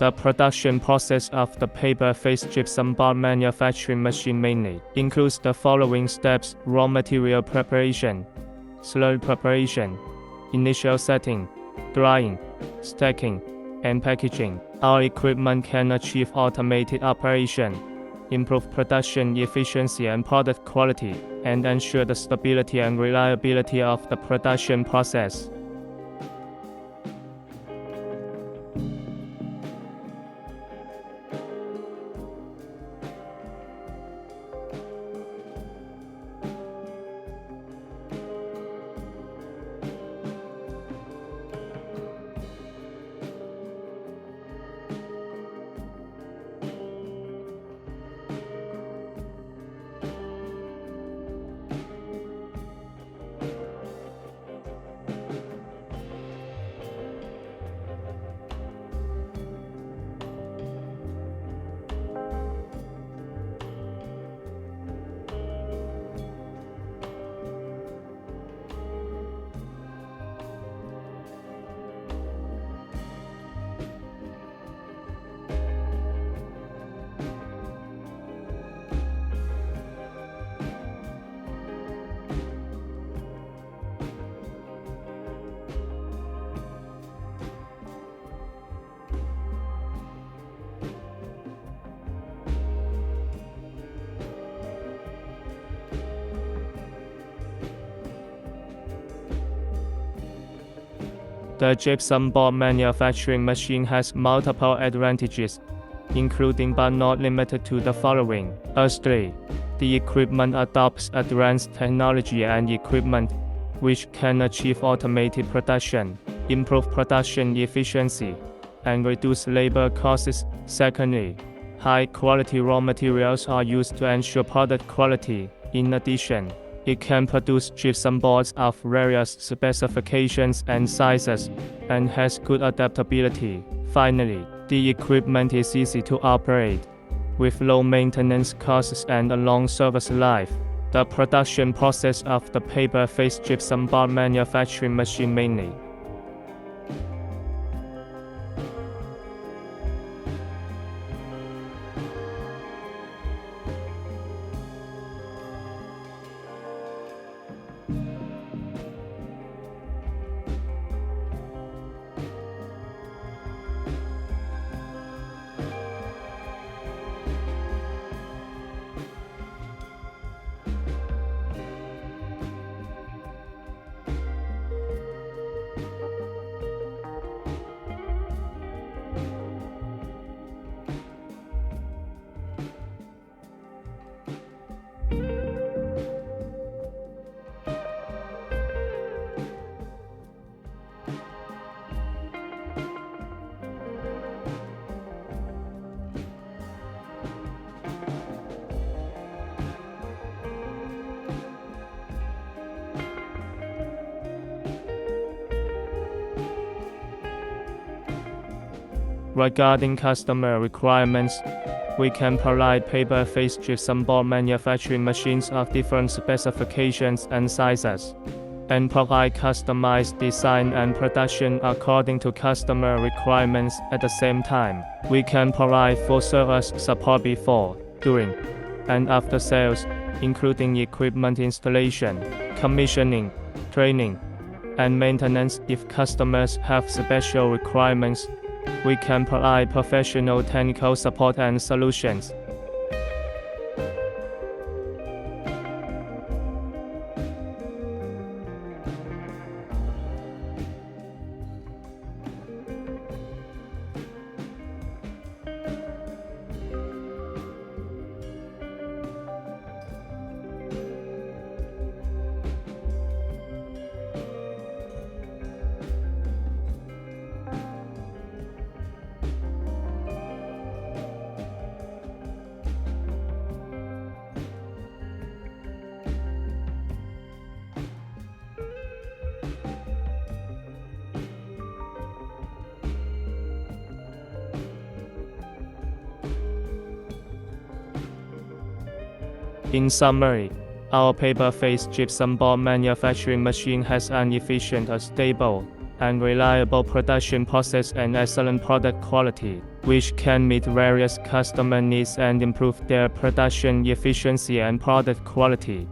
The production process of the paper-faced gypsum board manufacturing machine mainly includes the following steps: raw material preparation, slurry preparation, initial setting, drying, stacking, and packaging. Our equipment can achieve automated operation, improve production efficiency and product quality, and ensure the stability and reliability of the production process. The gypsum board manufacturing machine has multiple advantages, including but not limited to the following. Firstly, the equipment adopts advanced technology and equipment, which can achieve automated production, improve production efficiency, and reduce labor costs. Secondly, high-quality raw materials are used to ensure product quality. In addition, it can produce gypsum boards of various specifications and sizes, and has good adaptability. Finally, the equipment is easy to operate, with low maintenance costs and a long service life. The production process of the paper-faced gypsum board manufacturing machine mainly Regarding customer requirements, we can provide paper-faced gypsum board manufacturing machines of different specifications and sizes, and provide customized design and production according to customer requirements. At the same time, we can provide full-service support before, during, and after sales, including equipment installation, commissioning, training, and maintenance. If customers have special requirements, we can provide professional technical support and solutions. In summary, our paper-faced gypsum board manufacturing machine has an efficient, stable, and reliable production process and excellent product quality, which can meet various customer needs and improve their production efficiency and product quality.